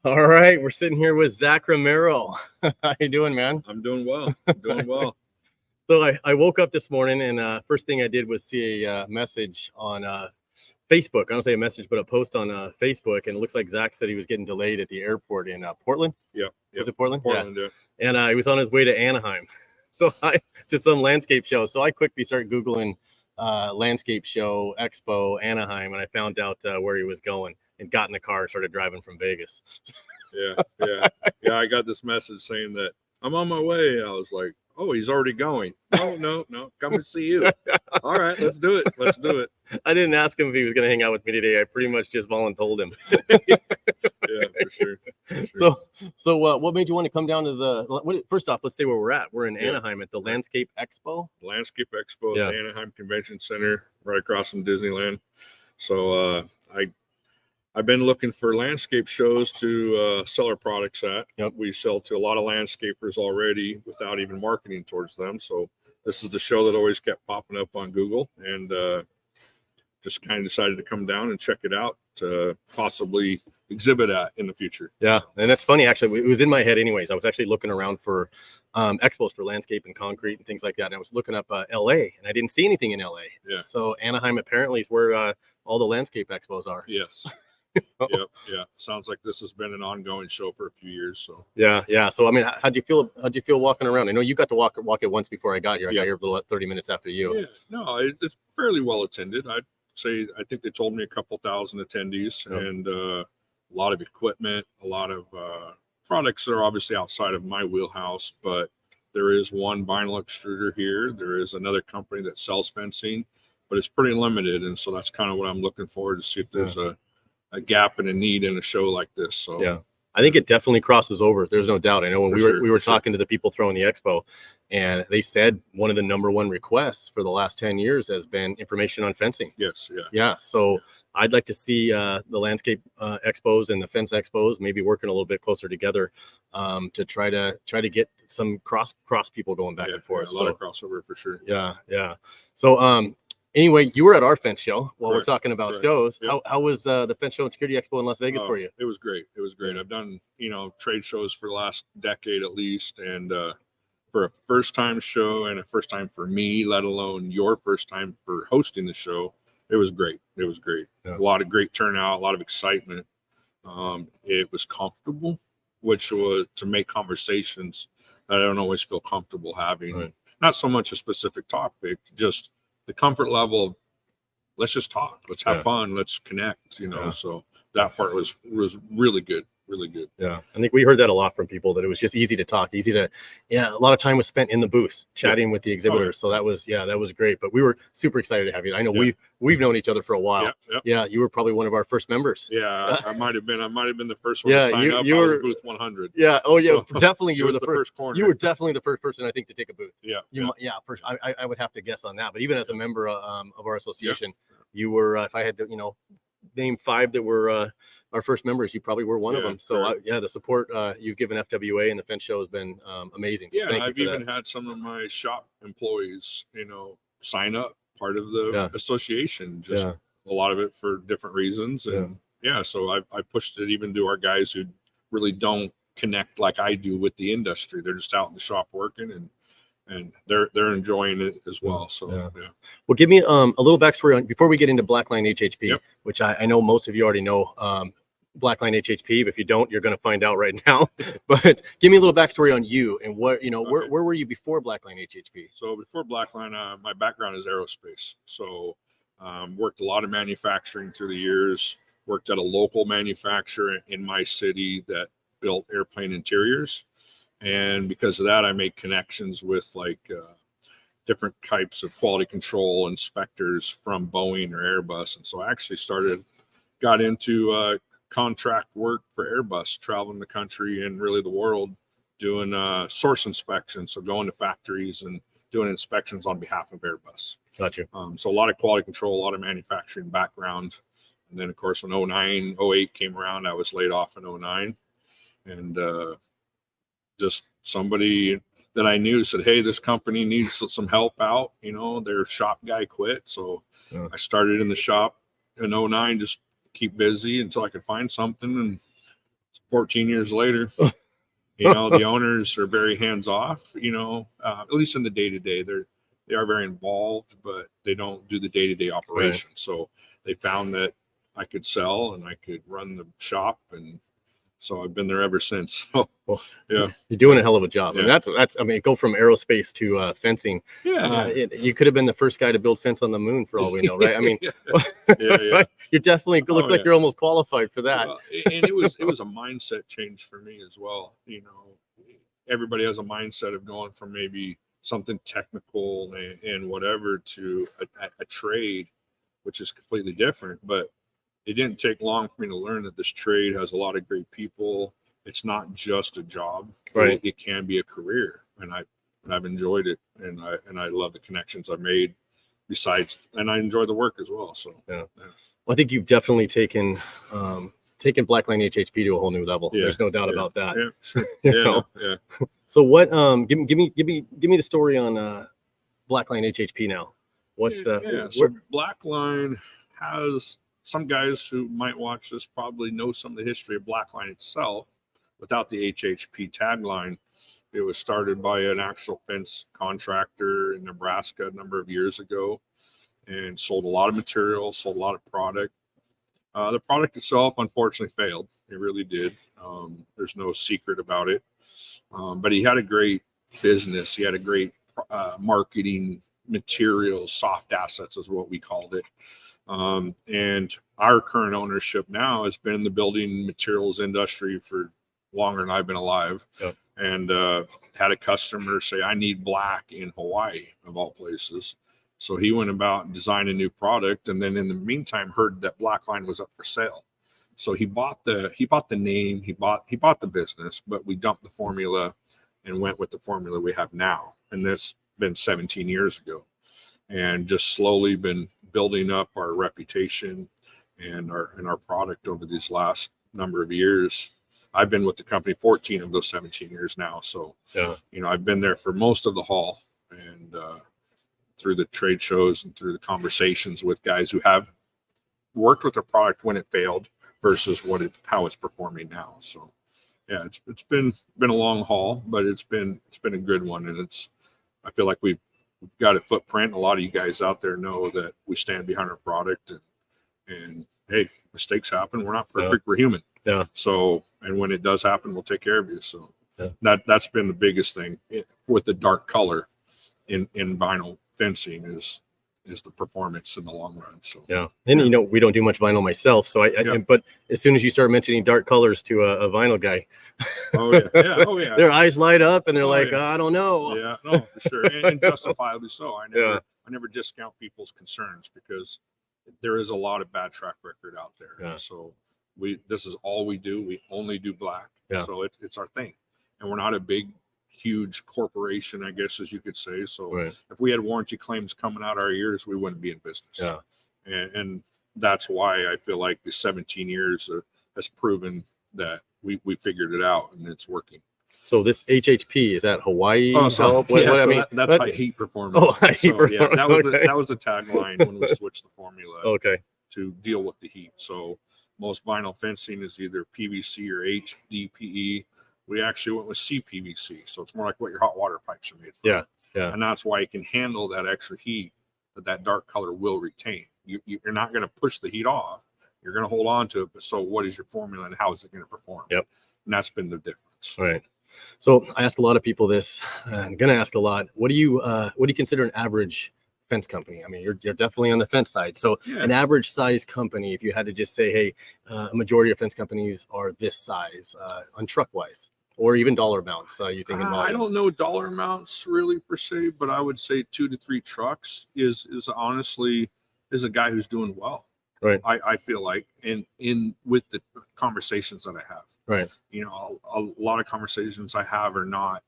All right, we're sitting here with Zach Romero. How you doing, man? I'm doing well. I'm doing well. So I woke up this morning and first thing I did was see a message on Facebook. I don't say a message, but a post on Facebook, and it looks like Zach said he was getting delayed at the airport in Portland. Yep. Was it Portland? Portland, yeah. And he was on his way to Anaheim, to some landscape show. So I quickly started Googling landscape show expo Anaheim, and I found out where he was going and got in the car and started driving from Vegas. Yeah. I got this message saying that I'm on my way. I was like, oh, he's already going. No, come and see you. All right, let's do it. I didn't ask him if he was going to hang out with me today. I pretty much just voluntold him. Yeah, for sure. So what made you want to come down to the? First off, let's say where we're at. We're in Anaheim at the Landscape Expo. Landscape Expo at the Anaheim Convention Center, right across from Disneyland. So I've been looking for landscape shows to sell our products at. Yep. We sell to a lot of landscapers already without even marketing towards them. So this is the show that always kept popping up on Google, and just kind of decided to come down and check it out to possibly exhibit at in the future. Yeah, and that's funny. Actually, it was in my head anyways. I was actually looking around for expos for landscape and concrete and things like that. And I was looking up LA, and I didn't see anything in LA. Yeah. So Anaheim apparently is where all the landscape expos are. Yes. Yep. Sounds like this has been an ongoing show for a few years. So yeah. So I mean, how'd you feel walking around? I know you got to walk it once before I got here. I got here about 30 minutes after you. Yeah, no, it's fairly well attended. I think they told me a couple thousand attendees, and a lot of equipment, a lot of products that are obviously outside of my wheelhouse. But there is one vinyl extruder here. There is another company that sells fencing, but it's pretty limited, and so that's kind of what I'm looking for, to see if there's a gap and a need in a show like this. So yeah, I think it definitely crosses over. There's no doubt. I know when we were talking to the people throwing the expo, and they said one of the number one requests for the last 10 years has been information on fencing. Yes. Yeah. So I'd like to see the landscape expos and the fence expos maybe working a little bit closer together to try to get some cross people going back and forth. A lot of crossover for sure. Yeah. So anyway, you were at our fence show while we're talking about shows. Yep. How was the Fence Show and Security Expo in Las Vegas for you? It was great. I've done, trade shows for the last decade at least. And for a first time show and a first time for me, let alone your first time for hosting the show, it was great. Yeah. A lot of great turnout, a lot of excitement. It was comfortable, which was to make conversations that I don't always feel comfortable having. Right. Not so much a specific topic, just the comfort level of let's just talk, let's have fun, let's connect, so that part was really good. Yeah, I think we heard that a lot from people, that it was just easy to talk, a lot of time was spent in the booths chatting with the exhibitors. So that was great. But we were super excited to have you. I know we've known each other for a while. Yeah, you were probably one of our first members. I might have been the first one to sign up. You were booth 100. Definitely you were the first corner. You were definitely the first person, I think, to take a booth. First. I would have to guess on that. But even as a member of our association, you were, if I had to name 5 that were our first members, you probably were one of them. So the support you've given FWA and the Fence Show has been amazing. So I've even had some of my shop employees, sign up, part of the association, just a lot of it for different reasons. And so I pushed it even to our guys who really don't connect like I do with the industry. They're just out in the shop working, and they're enjoying it as well. So Well, give me a little backstory on, before we get into BlackLine HHP, which I know most of you already know BlackLine HHP, but if you don't, you're going to find out right now. But give me a little backstory on you and what where were you before BlackLine HHP? So before BlackLine, my background is aerospace. So worked a lot of manufacturing through the years. Worked at a local manufacturer in my city that built airplane interiors. And because of that, I made connections with different types of quality control inspectors from Boeing or Airbus. And so I actually got into contract work for Airbus, traveling the country and really the world, doing source inspections. So going to factories and doing inspections on behalf of Airbus. Gotcha. So a lot of quality control, a lot of manufacturing background. And then, of course, when 08 came around, I was laid off in 09. And just somebody that I knew said, hey, this company needs some help out. Their shop guy quit. So I started in the shop in 09, just keep busy until I could find something. And 14 years later, the owners are very hands off, at least in the day to day. They are very involved, but they don't do the day to day operation. Right. So they found that I could sell and I could run the shop, and so I've been there ever since. So, well, yeah, you're doing a hell of a job. Yeah. I mean, I mean, go from aerospace to fencing. Yeah, you could have been the first guy to build fence on the moon, for all we know, right? I mean, you definitely looks like you're almost qualified for that. Well, and it was a mindset change for me as well. Everybody has a mindset of going from maybe something technical and whatever to a trade, which is completely different. But it didn't take long for me to learn that this trade has a lot of great people. It's not just a job, right? It can be a career, and I've enjoyed it, and I love the connections I've made. Besides, and I enjoy the work as well. So yeah. Well, I think you've definitely taken BlackLine HHP to a whole new level. Yeah. There's no doubt about that. Yeah, sure. Yeah. So what? Give me the story on BlackLine HHP now. What's so BlackLine has, some guys who might watch this probably know some of the history of BlackLine itself without the HHP tagline. It was started by an actual fence contractor in Nebraska a number of years ago, and sold a lot of material, sold a lot of product. The product itself, unfortunately, failed. It really did. There's no secret about it. But he had a great business. He had a great marketing materials, soft assets is what we called it. And our current ownership now has been in the building materials industry for longer than I've been alive. Yep. And had a customer say, I need black in Hawaii, of all places. So he went about and designed a new product, and then in the meantime heard that BlackLine was up for sale. So he bought the name, he bought the business, but we dumped the formula and went with the formula we have now. And that's been 17 years ago, and just slowly been building up our reputation and our product over these last number of years. I've been with the company 14 of those 17 years now. So, yeah, I've been there for most of the haul, and through the trade shows and through the conversations with guys who have worked with the product when it failed versus how it's performing now. So yeah, it's been a long haul, but it's been a good one. And I feel like we've got a footprint. A lot of you guys out there know that we stand behind our product, and hey, mistakes happen. We're not perfect. Yeah. We're human. Yeah. So, and when it does happen, we'll take care of you. So yeah. That's been the biggest thing with the dark color in vinyl fencing is the performance in the long run. So yeah, and we don't do much vinyl myself, so but as soon as you start mentioning dark colors to a vinyl guy, oh yeah, their eyes light up and they're I don't know. Yeah, no, for sure, and justifiably so. I never discount people's concerns, because there is a lot of bad track record out there. Yeah. So this is all we do. We only do black. Yeah. So it's our thing, and we're not a big, huge corporation, I guess, as you could say. So if we had warranty claims coming out our ears, we wouldn't be in business. Yeah. And that's why I feel like the 17 years has proven that we figured it out and it's working. So this HHP, is that Hawaii? Oh, so, that's high heat performance. Oh, high heat performance. Yeah, that was the tagline when we switched the formula. Okay. To deal with the heat. So most vinyl fencing is either PVC or HDPE. We actually went with CPVC, so it's more like what your hot water pipes are made from. Yeah. And that's why you can handle that extra heat that dark color will retain. You're not going to push the heat off. You're going to hold on to it. But so what is your formula and how is it going to perform? Yep. And that's been the difference. Right. So I ask a lot of people this. I'm going to ask a lot. What do you consider an average fence company? I mean, you're definitely on the fence side. So an average size company, if you had to just say, hey, a majority of fence companies are this size on truck wise, or even dollar amounts. You think? I don't know dollar amounts really per se, but I would say 2 to 3 trucks is honestly a guy who's doing well. Right. I feel like in with the conversations that I have. Right. A lot of conversations I have are not,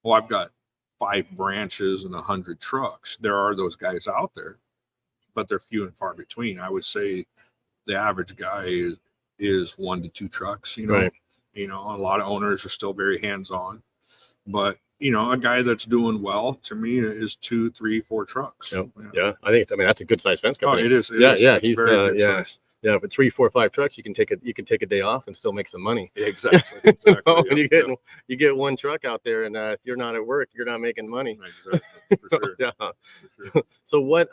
well, I've got 5 branches and 100 trucks. There are those guys out there, but they're few and far between. I would say the average guy is 1 to 2 trucks. Right. A lot of owners are still very hands-on, but a guy that's doing well to me is 2, 3, 4 trucks. Yep. Yeah. I think that's a good size fence company. Oh, it is. He's very good size. Yeah, but 3, 4, 5 trucks, you can take a day off and still make some money. Yeah, exactly. You know, when you get one truck out there, and if you're not at work, you're not making money. Exactly. For sure. Yeah. For sure. So what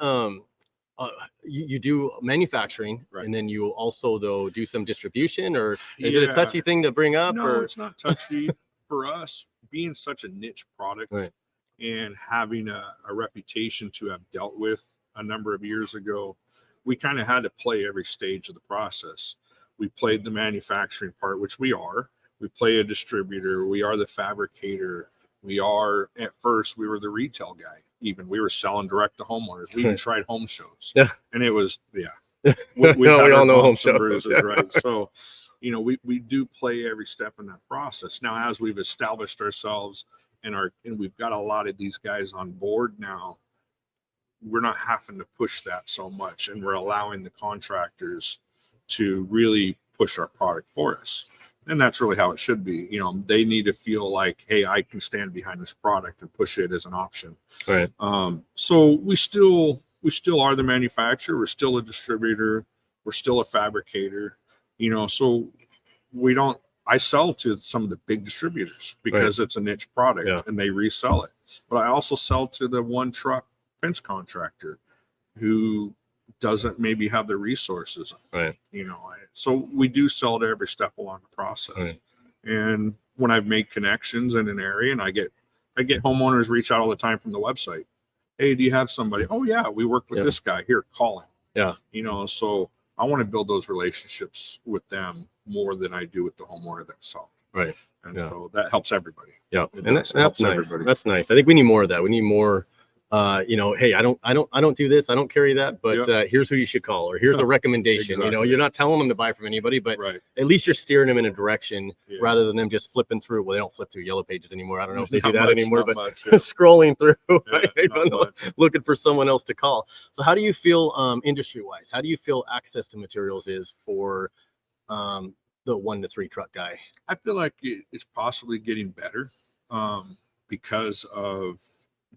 you do manufacturing, Right. and then you also though do some distribution, or is it a Yeah. touchy thing to bring up? No, or it's not touchy. For us, being such a niche product, Right. and having a reputation to have dealt with a number of years ago, we kind of had to play every stage of the process. We played the manufacturing part, which we are. We play a distributor. We are the fabricator. We are, at first, we were the retail guy. Even we were selling direct to homeowners. We even tried home shows. Yeah. And it was, yeah. We all know home shows. Bruises, right? So, you know, we do play every step in that process. Now, as we've established ourselves and we've got a lot of these guys on board now, we're not having to push that so much, and we're allowing the contractors to really push our product for us. And that's really how it should be. You know, they need to feel like, hey, I can stand behind this product and push it as an option. Right. So we still are the manufacturer. We're still a distributor. We're still a fabricator. You know, so I sell to some of the big distributors because it's a niche product and they resell it. But I also sell to the one truck fence contractor who doesn't maybe have the resources. Right. You know, so we do sell to every step along the process. Right. And when I've made connections in an area, and I get homeowners reach out all the time from the website. Hey, do you have somebody? Oh yeah, we work with this guy here. Call him. Yeah. You know, so I want to build those relationships with them more than I do with the homeowner themselves. Right. And so that helps everybody. Yeah. It And that's nice. everybody. That's nice. I think we need more of that. We need more, you know, hey, I don't do this. I don't carry that, but here's who you should call, or here's a recommendation. Exactly. You know, you're not telling them to buy from anybody, but Right. at least you're steering them in a direction rather than them just flipping through. Well, they don't flip through yellow pages anymore. I don't know if they do that anymore, but scrolling through, looking for someone else to call. So how do you feel industry wise? How do you feel access to materials is for the 1 to 3 truck guy? I feel like it's possibly getting better because of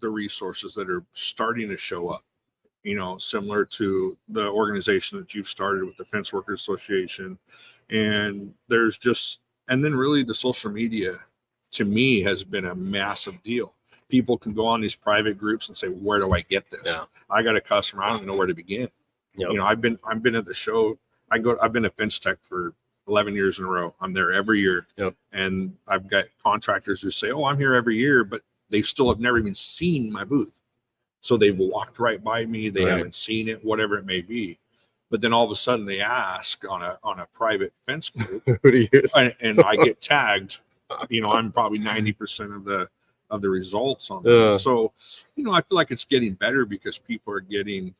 the resources that are starting to show up, you know, similar to the organization that you've started with the Fence Workers Association. And then really the social media to me has been a massive deal. People can go on these private groups and say, where do I get this? Yeah. I got a customer. I don't even know where to begin. Yep. You know, I've been at the show. I've been a Fence Tech for 11 years in a row. I'm there every year. Yep. And I've got contractors who say, oh, I'm here every year, but they still have never even seen my booth. So they've walked right by me. They haven't seen it, whatever it may be. But then all of a sudden they ask on a private fence group, who do you use? And I get tagged. You know, I'm probably 90% of the results on that. So, you know, I feel like it's getting better because people are getting,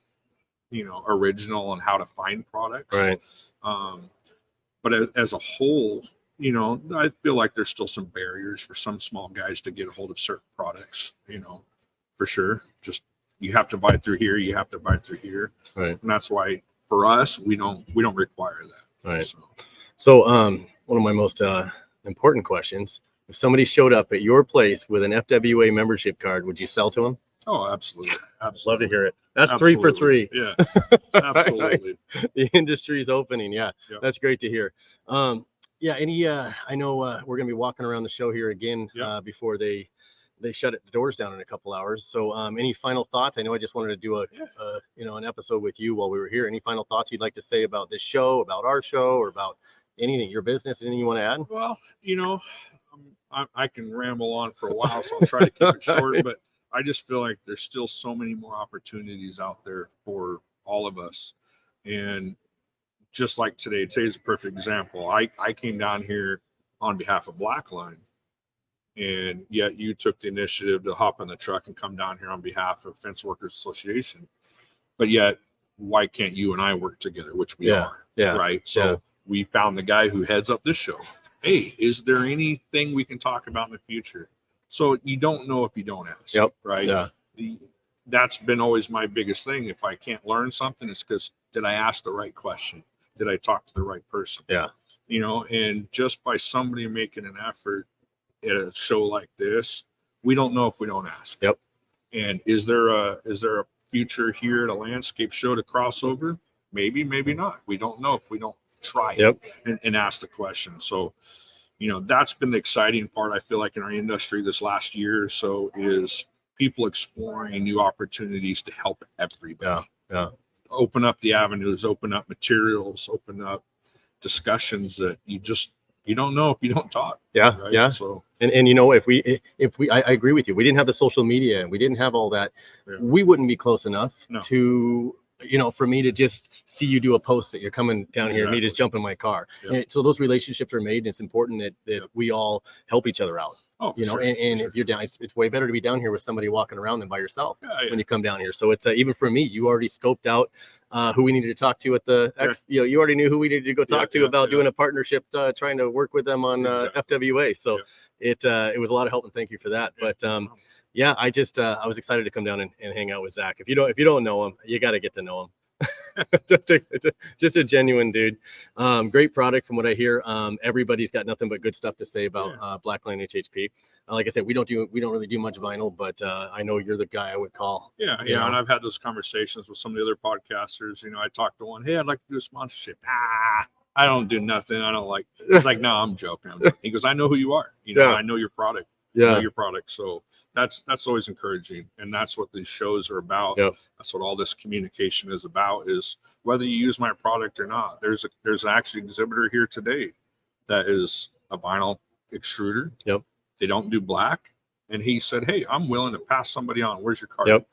you know, original on how to find products. Right. But as a whole, you know, I feel like there's still some barriers for some small guys to get a hold of certain products, you know, for sure. Just, you have to buy it through here. You have to buy it through here. Right. And that's why for us, we don't require that. Right. So one of my most important questions, if somebody showed up at your place with an FWA membership card, would you sell to them? Oh, absolutely. Love to hear it. That's absolutely. 3 for 3. Yeah, absolutely. The industry's opening. Yeah, yep. That's great to hear. Yeah, any I know we're gonna be walking around the show here again before they shut the doors down in a couple hours. So any final thoughts? I know I just wanted to do an episode with you while we were here. Any final thoughts you'd like to say about this show, about our show, or about anything, your business, anything you want to add? Well, you know, I can ramble on for a while, so I'll try to keep it short, but I just feel like there's still so many more opportunities out there for all of us. And just like today's a perfect example. I came down here on behalf of BlackLine, and yet you took the initiative to hop in the truck and come down here on behalf of Fence Workers Association. But yet, why can't you and I work together, which we are, right? So we found the guy who heads up this show. Hey, is there anything we can talk about in the future? So you don't know if you don't ask, right? Yeah. That's been always my biggest thing. If I can't learn something, it's because did I ask the right question? Did I talk to the right person? Yeah. You know, and just by somebody making an effort at a show like this, we don't know if we don't ask. Yep. And is there a future here at a landscape show to cross over? Maybe not. We don't know if we don't try Yep. it and ask the question. So, that's been the exciting part, I feel like, in our industry this last year or so, is people exploring new opportunities to help everybody. Yeah. Open up the avenues, open up materials, open up discussions that you don't know if you don't talk. Yeah. Right? Yeah. So, and if we, I agree with you. We didn't have the social media and we didn't have all that. Yeah. We wouldn't be close enough No. to, for me to just see you do a post that you're coming down here and me just jump in my car. Yep. And so those relationships are made. And it's important that Yep. we all help each other out. Oh, for sure. And Sure. if you're down, it's way better to be down here with somebody walking around than by yourself Yeah. when you come down here. So it's even for me, you already scoped out who we needed to talk to at the you already knew who we needed to go talk to about doing a partnership, trying to work with them on FWA. So it was a lot of help, and thank you for that. But I just I was excited to come down and hang out with Zach. If you don't know him, you got to get to know him. just a genuine dude. Great product from what I hear. Everybody's got nothing but good stuff to say about BlackLine HHP. Like I said, we don't really do much vinyl, but I know you're the guy I would call. Yeah, and I've had those conversations with some of the other podcasters. I talked to one, hey, I'd like to do a sponsorship. I don't do nothing. I don't like. It's like, no, I'm joking. He goes, I know who you are. I know your product. Yeah, I know your product. So that's always encouraging, and that's what these shows are about. Yep. That's what all this communication is about, is whether you use my product or not. There's actually an exhibitor here today that is a vinyl extruder. Yep. They don't do black, and he said, hey, I'm willing to pass somebody on. Where's your card? Yep.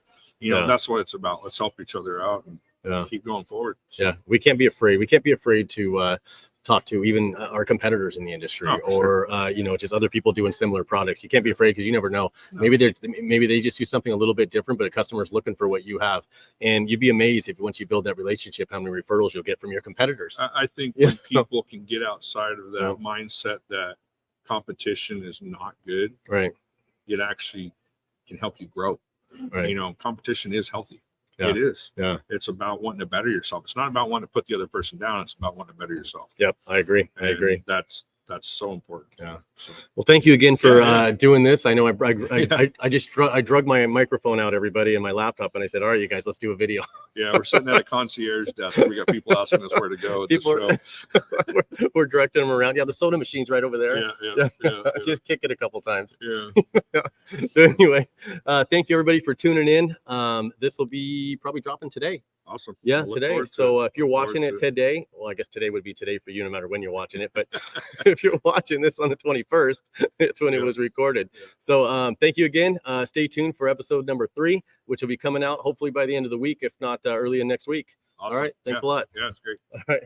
That's what it's about. Let's help each other out and keep going forward. So. We can't be afraid. We can't be afraid to talk to even our competitors in the industry, or just other people doing similar products. You can't be afraid, because you never know. No. Maybe they just do something a little bit different, but a customer's looking for what you have, and you'd be amazed if once you build that relationship, how many referrals you'll get from your competitors. I think when people can get outside of that mindset that competition is not good, right? It actually can help you grow. Right. Competition is healthy. Yeah. It is. Yeah. It's about wanting to better yourself. It's not about wanting to put the other person down. It's about wanting to better yourself. Yep. I agree. That's so important. Yeah. So. Well, thank you again for doing this. I know I drug my microphone out, everybody, and my laptop, and I said, all right, you guys, let's do a video. Yeah. We're sitting at a concierge desk. We got people asking us where to go. We're directing them around. Yeah. The soda machine's right over there. Yeah. Just kick it a couple times. Yeah. So anyway, thank you everybody for tuning in. This will be probably dropping today. Awesome. Yeah, today. So if you're watching it today, well, I guess today would be today for you, no matter when you're watching it. But if you're watching this on the 21st, it's when it was recorded. So thank you again. Stay tuned for episode number 3, which will be coming out hopefully by the end of the week, if not early in next week. Awesome. All right. Thanks a lot. Yeah, it's great. All right.